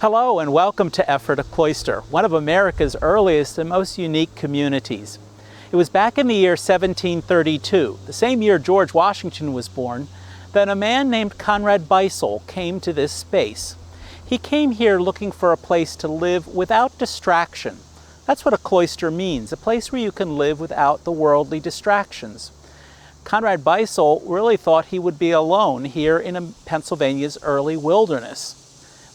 Hello and welcome to Ephrata Cloister, one of America's earliest and most unique communities. It was back in the year 1732, the same year George Washington was born, that a man named Conrad Beissel came to this space. He came here looking for a place to live without distraction. That's what a cloister means, a place where you can live without the worldly distractions. Conrad Beissel really thought he would be alone here in Pennsylvania's early wilderness.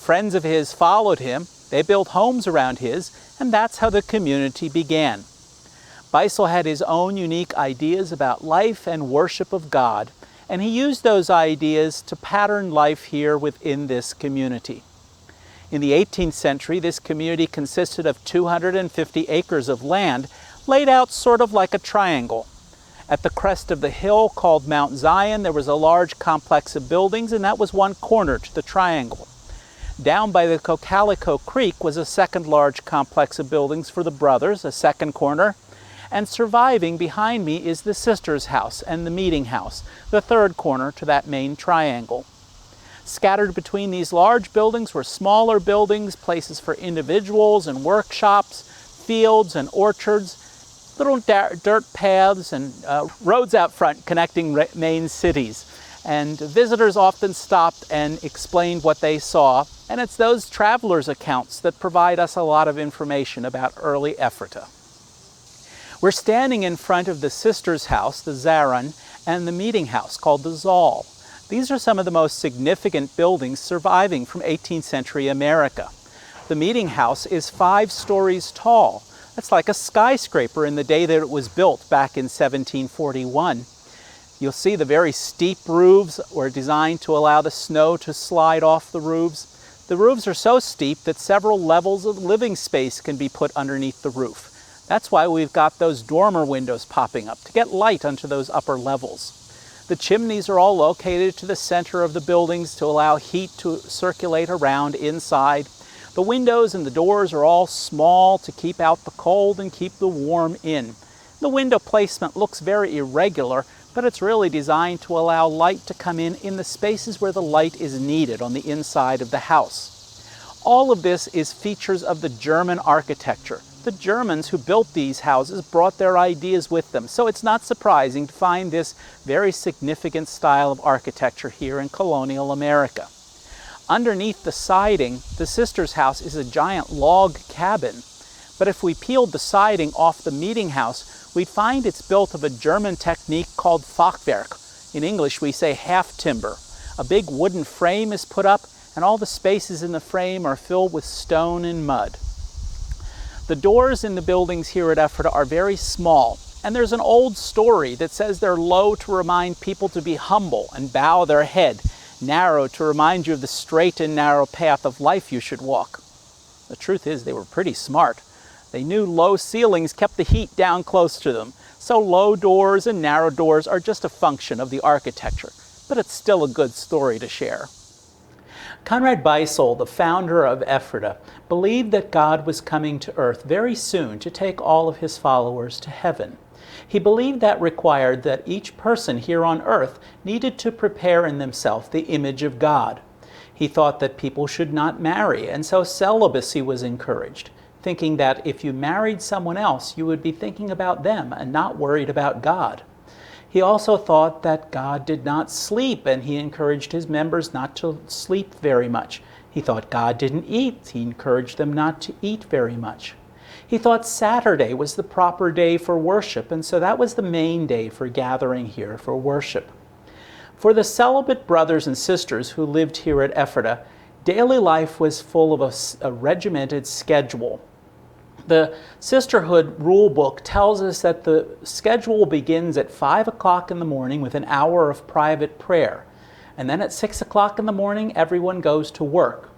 Friends of his followed him, they built homes around his, and that's how the community began. Beissel had his own unique ideas about life and worship of God, and he used those ideas to pattern life here within this community. In the 18th century, this community consisted of 250 acres of land laid out sort of like a triangle. At the crest of the hill called Mount Zion, there was a large complex of buildings, and that was one corner to the triangle. Down by the Cocalico Creek was a second large complex of buildings for the brothers, a second corner, and surviving behind me is the sisters' house and the meeting house, the third corner to that main triangle. Scattered between these large buildings were smaller buildings, places for individuals and workshops, fields and orchards, little dirt paths and roads out front connecting main cities. And visitors often stopped and explained what they saw, and it's those travelers' accounts that provide us a lot of information about early Ephrata. We're standing in front of the sisters' house, the Zaron, and the meeting house called the Zal. These are some of the most significant buildings surviving from 18th century America. The meeting house is 5 stories tall. That's like a skyscraper in the day that it was built back in 1741. You'll see the very steep roofs were designed to allow the snow to slide off the roofs. The roofs are so steep that several levels of living space can be put underneath the roof. That's why we've got those dormer windows popping up, to get light onto those upper levels. The chimneys are all located to the center of the buildings to allow heat to circulate around inside. The windows and the doors are all small to keep out the cold and keep the warm in. The window placement looks very irregular, but it's really designed to allow light to come in the spaces where the light is needed on the inside of the house. All of this is features of the German architecture. The Germans who built these houses brought their ideas with them, so it's not surprising to find this very significant style of architecture here in colonial America. Underneath the siding, the sisters' house is a giant log cabin, but if we peeled the siding off the meeting house, we'd find it's built of a German technique called Fachwerk. In English, we say half timber. A big wooden frame is put up, and all the spaces in the frame are filled with stone and mud. The doors in the buildings here at Ephrata are very small, and there's an old story that says they're low to remind people to be humble and bow their head, narrow to remind you of the straight and narrow path of life you should walk. The truth is they were pretty smart. They knew low ceilings kept the heat down close to them, so low doors and narrow doors are just a function of the architecture, but it's still a good story to share. Conrad Beissel, the founder of Ephrata, believed that God was coming to earth very soon to take all of his followers to heaven. He believed that required that each person here on earth needed to prepare in themselves the image of God. He thought that people should not marry, and so celibacy was encouraged, thinking that if you married someone else, you would be thinking about them and not worried about God. He also thought that God did not sleep, and he encouraged his members not to sleep very much. He thought God didn't eat. He encouraged them not to eat very much. He thought Saturday was the proper day for worship, and so that was the main day for gathering here for worship. For the celibate brothers and sisters who lived here at Ephrata, daily life was full of a regimented schedule. The Sisterhood Rule Book tells us that the schedule begins at 5 o'clock in the morning with an hour of private prayer. And then at 6 o'clock in the morning, everyone goes to work.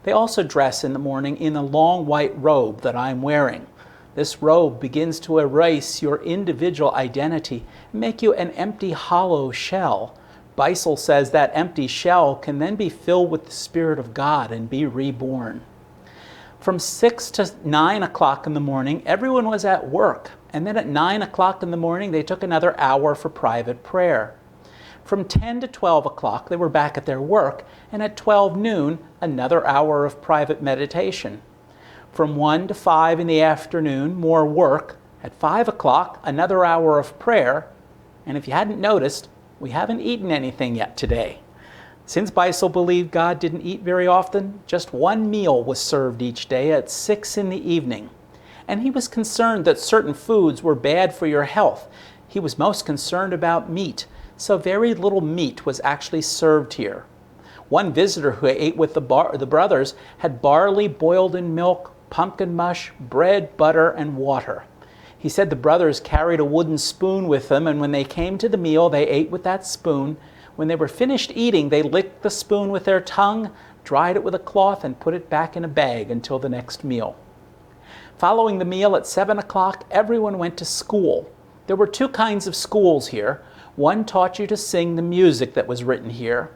They also dress in the morning in a long white robe that I'm wearing. This robe begins to erase your individual identity and make you an empty, hollow shell. Beissel says that empty shell can then be filled with the Spirit of God and be reborn. From 6 to 9 o'clock in the morning, everyone was at work. And then at 9 o'clock in the morning, they took another hour for private prayer. From 10 to 12 o'clock, they were back at their work, and at 12 noon, another hour of private meditation. From 1 to 5 in the afternoon, more work. At 5 o'clock, another hour of prayer. And if you hadn't noticed, we haven't eaten anything yet today. Since Beisel believed God didn't eat very often, just one meal was served each day at 6 in the evening. And he was concerned that certain foods were bad for your health. He was most concerned about meat, so very little meat was actually served here. One visitor who ate with the brothers had barley boiled in milk, pumpkin mush, bread, butter, and water. He said the brothers carried a wooden spoon with them, and when they came to the meal, they ate with that spoon. When they were finished eating, they licked the spoon with their tongue, dried it with a cloth, and put it back in a bag until the next meal. Following the meal at 7 o'clock, everyone went to school. There were two kinds of schools here. One taught you to sing the music that was written here.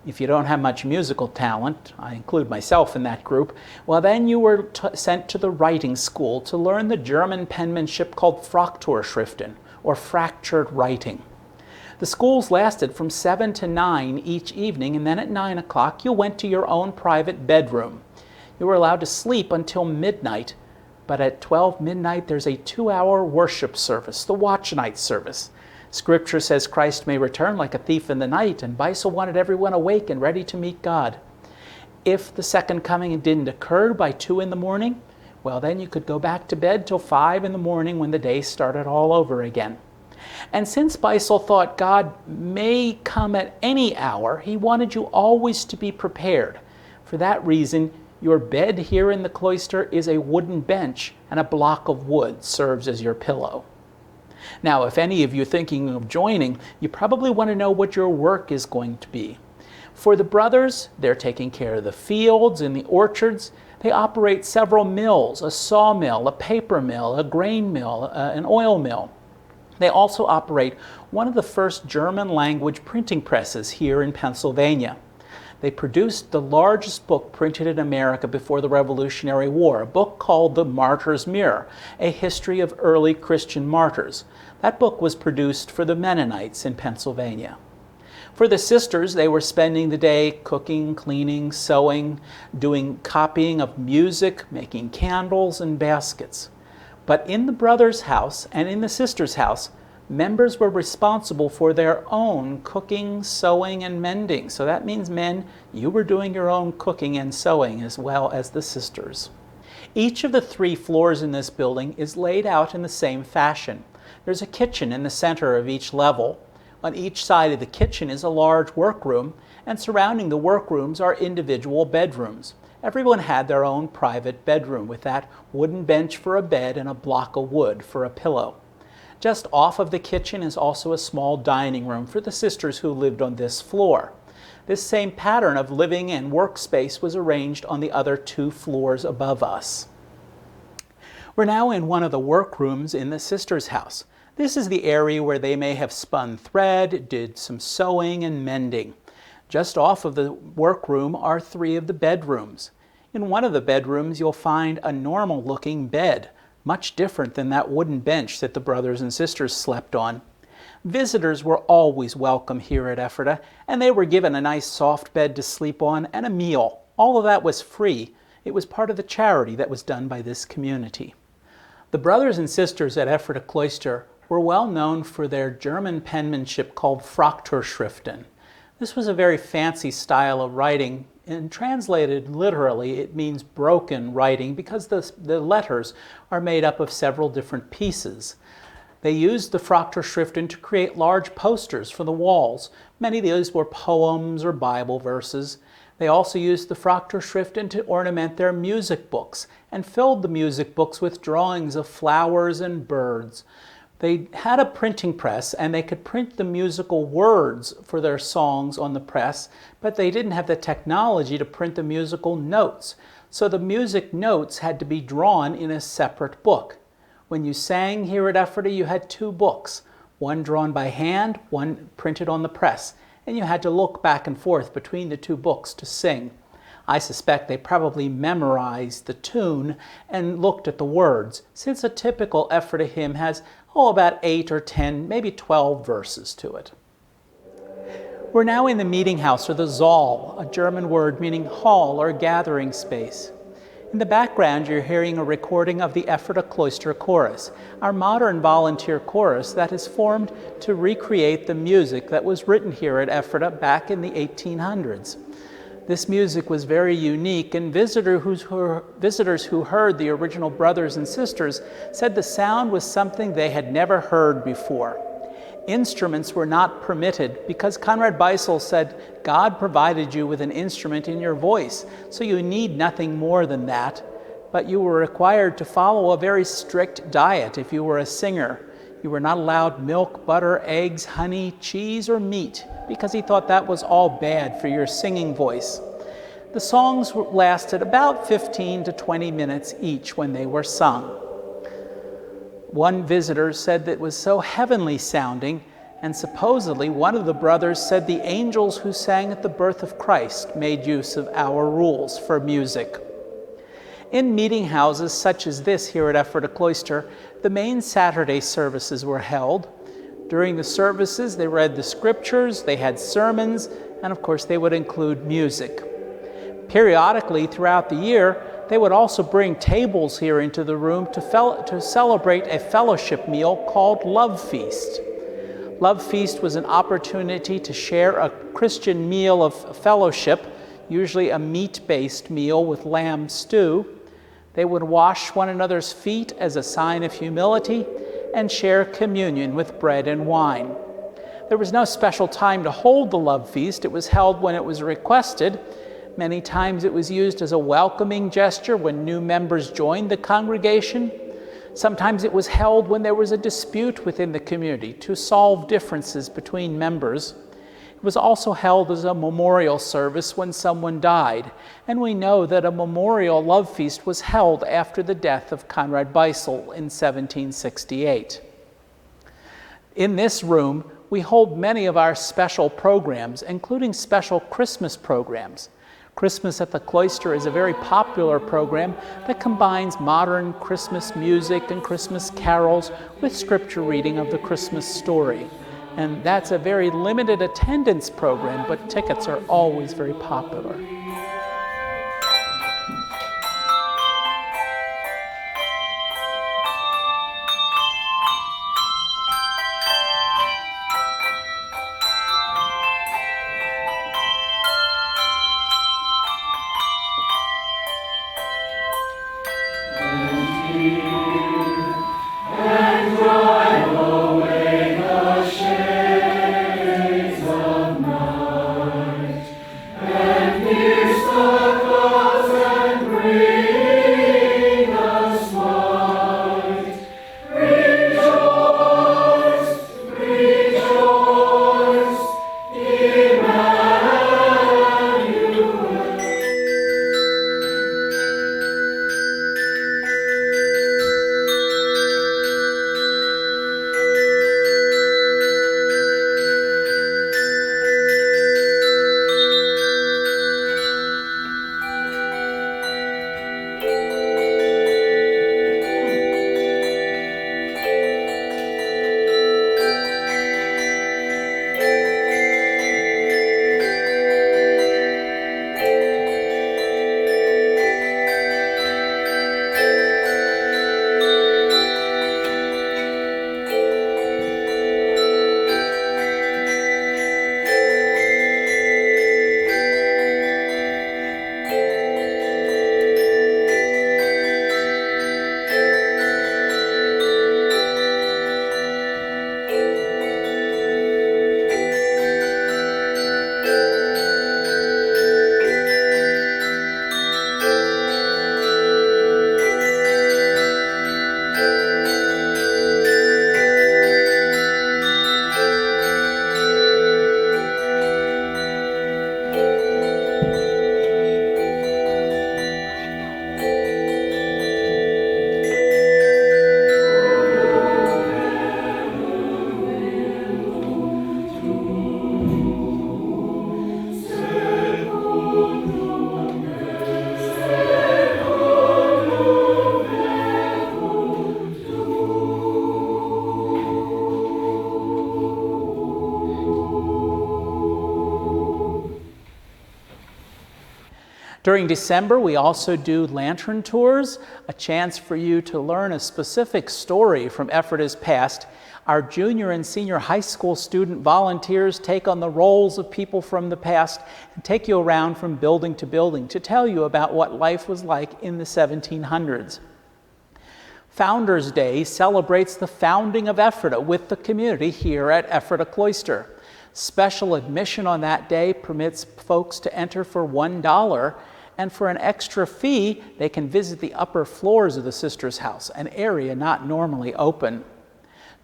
If you don't have much musical talent, I include myself in that group, well then you were sent to the writing school to learn the German penmanship called Frakturschriften, or fractured writing. The schools lasted from 7 to 9 each evening, and then at 9 o'clock you went to your own private bedroom. You were allowed to sleep until midnight, but at 12 midnight there's a 2-hour worship service, the watch night service. Scripture says Christ may return like a thief in the night, and Beisel wanted everyone awake and ready to meet God. If the second coming didn't occur by 2 in the morning, well then you could go back to bed till 5 in the morning when the day started all over again. And since Beisel thought God may come at any hour, he wanted you always to be prepared. For that reason, your bed here in the cloister is a wooden bench, and a block of wood serves as your pillow. Now, if any of you are thinking of joining, you probably want to know what your work is going to be. For the brothers, they're taking care of the fields and the orchards. They operate several mills, a sawmill, a paper mill, a grain mill, an oil mill. They also operate one of the first German language printing presses here in Pennsylvania. They produced the largest book printed in America before the Revolutionary War, a book called The Martyr's Mirror, a history of early Christian martyrs. That book was produced for the Mennonites in Pennsylvania. For the sisters, they were spending the day cooking, cleaning, sewing, doing copying of music, making candles and baskets. But in the brother's house and in the sister's house, members were responsible for their own cooking, sewing, and mending. So that means men, you were doing your own cooking and sewing as well as the sisters. Each of the 3 floors in this building is laid out in the same fashion. There's a kitchen in the center of each level. On each side of the kitchen is a large workroom, and surrounding the workrooms are individual bedrooms. Everyone had their own private bedroom with that wooden bench for a bed and a block of wood for a pillow. Just off of the kitchen is also a small dining room for the sisters who lived on this floor. This same pattern of living and workspace was arranged on the other 2 floors above us. We're now in one of the workrooms in the sisters' house. This is the area where they may have spun thread, did some sewing and mending. Just off of the workroom are 3 of the bedrooms. In one of the bedrooms you'll find a normal-looking bed, much different than that wooden bench that the brothers and sisters slept on. Visitors were always welcome here at Ephrata, and they were given a nice soft bed to sleep on and a meal. All of that was free. It was part of the charity that was done by this community. The brothers and sisters at Ephrata Cloister were well known for their German penmanship called Frakturschriften. This was a very fancy style of writing, and translated literally it means broken writing because the letters are made up of several different pieces. They used the Frakturschriften to create large posters for the walls. Many of these were poems or Bible verses. They also used the Frakturschriften to ornament their music books and filled the music books with drawings of flowers and birds. They had a printing press and they could print the musical words for their songs on the press, but they didn't have the technology to print the musical notes. So the music notes had to be drawn in a separate book. When you sang here at Ephrata, you had 2 books, one drawn by hand, one printed on the press, and you had to look back and forth between the 2 books to sing. I suspect they probably memorized the tune and looked at the words, since a typical Ephrata hymn has about 8 or 10, maybe 12 verses to it. We're now in the meeting house, or the Saal, a German word meaning hall or gathering space. In the background, you're hearing a recording of the Ephrata Cloister Chorus, our modern volunteer chorus that is formed to recreate the music that was written here at Ephrata back in the 1800s. This music was very unique, and visitors who heard the original brothers and sisters said the sound was something they had never heard before. Instruments were not permitted because Conrad Beissel said, God provided you with an instrument in your voice, so you need nothing more than that. But you were required to follow a very strict diet if you were a singer. You were not allowed milk, butter, eggs, honey, cheese, or meat, because he thought that was all bad for your singing voice. The songs lasted about 15 to 20 minutes each when they were sung. One visitor said that it was so heavenly sounding, and supposedly one of the brothers said the angels who sang at the birth of Christ made use of our rules for music. In meeting houses such as this here at Ephrata Cloister, the main Saturday services were held. During the services, they read the scriptures, they had sermons, and of course they would include music. Periodically throughout the year, they would also bring tables here into the room to celebrate a fellowship meal called Love Feast. Love Feast was an opportunity to share a Christian meal of fellowship, usually a meat-based meal with lamb stew. They would wash one another's feet as a sign of humility and share communion with bread and wine. There was no special time to hold the Love Feast. It was held when it was requested. Many times it was used as a welcoming gesture when new members joined the congregation. Sometimes it was held when there was a dispute within the community to solve differences between members. It was also held as a memorial service when someone died, and we know that a memorial love feast was held after the death of Conrad Beissel in 1768. In this room, we hold many of our special programs, including special Christmas programs. Christmas at the Cloister is a very popular program that combines modern Christmas music and Christmas carols with scripture reading of the Christmas story. And that's a very limited attendance program, but tickets are always very popular. Here's the During December, we also do lantern tours, a chance for you to learn a specific story from Ephrata's past. Our junior and senior high school student volunteers take on the roles of people from the past and take you around from building to building to tell you about what life was like in the 1700s. Founders Day celebrates the founding of Ephrata with the community here at Ephrata Cloister. Special admission on that day permits folks to enter for $1, and for an extra fee, they can visit the upper floors of the Sisters' House, an area not normally open.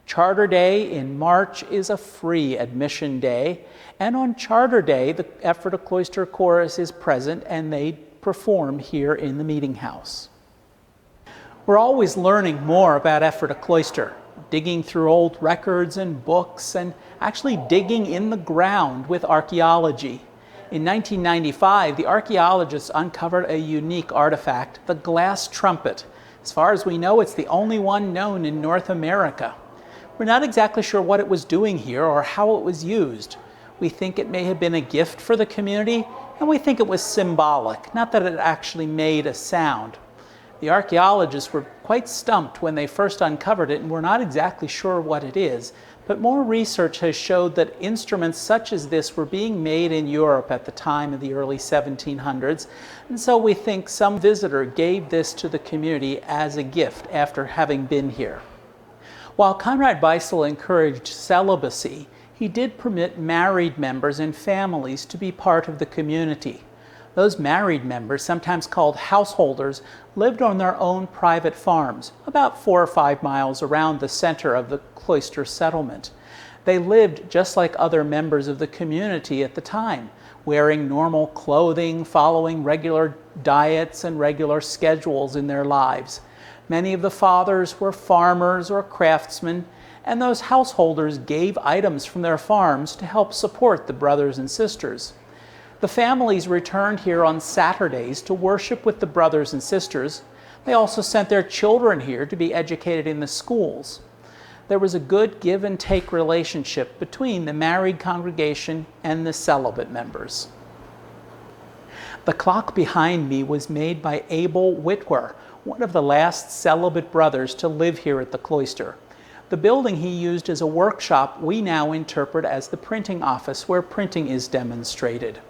Charter Day in March is a free admission day, and on Charter Day, the Ephrata Cloister Chorus is present and they perform here in the Meeting House. We're always learning more about Ephrata Cloister, digging through old records and books, and actually digging in the ground with archaeology. In 1995, the archaeologists uncovered a unique artifact, the glass trumpet. As far as we know, it's the only one known in North America. We're not exactly sure what it was doing here or how it was used. We think it may have been a gift for the community, and we think it was symbolic, not that it actually made a sound. The archaeologists were quite stumped when they first uncovered it and were not exactly sure what it is, but more research has showed that instruments such as this were being made in Europe at the time of the early 1700s, and so we think some visitor gave this to the community as a gift after having been here. While Conrad Beissel encouraged celibacy, he did permit married members and families to be part of the community. Those married members, sometimes called householders, lived on their own private farms, about 4 or 5 miles around the center of the cloister settlement. They lived just like other members of the community at the time, wearing normal clothing, following regular diets and regular schedules in their lives. Many of the fathers were farmers or craftsmen, and those householders gave items from their farms to help support the brothers and sisters. The families returned here on Saturdays to worship with the brothers and sisters. They also sent their children here to be educated in the schools. There was a good give and take relationship between the married congregation and the celibate members. The clock behind me was made by Abel Whitwer, one of the last celibate brothers to live here at the cloister. The building he used as a workshop we now interpret as the printing office, where printing is demonstrated.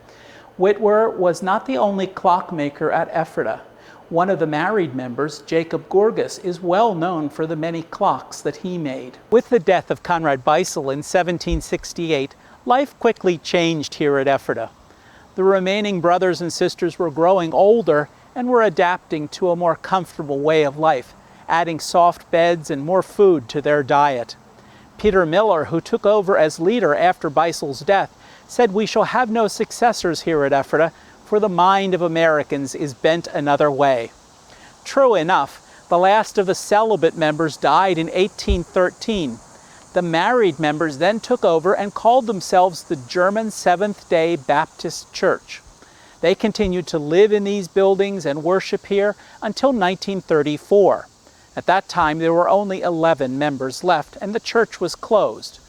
Whitwer was not the only clockmaker at Ephrata. One of the married members, Jacob Gorgas, is well known for the many clocks that he made. With the death of Conrad Beissel in 1768, life quickly changed here at Ephrata. The remaining brothers and sisters were growing older and were adapting to a more comfortable way of life, adding soft beds and more food to their diet. Peter Miller, who took over as leader after Beissel's death, said, "We shall have no successors here at Ephrata, for the mind of Americans is bent another way." True enough, the last of the celibate members died in 1813. The married members then took over and called themselves the German Seventh-day Baptist Church. They continued to live in these buildings and worship here until 1934. At that time, there were only 11 members left, and the church was closed.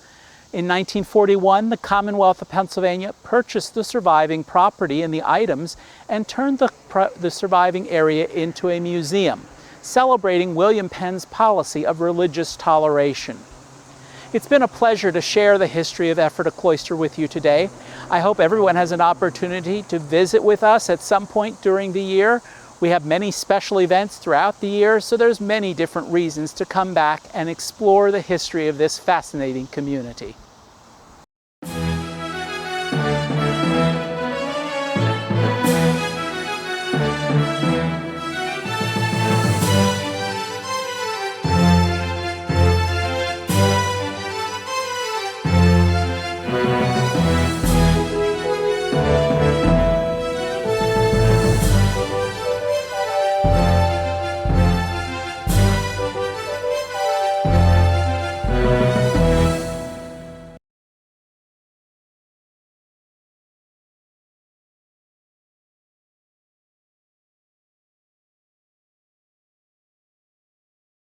In 1941, the Commonwealth of Pennsylvania purchased the surviving property and the items and turned the surviving area into a museum, celebrating William Penn's policy of religious toleration. It's been a pleasure to share the history of Ephrata Cloister with you today. I hope everyone has an opportunity to visit with us at some point during the year. We have many special events throughout the year, so there's many different reasons to come back and explore the history of this fascinating community.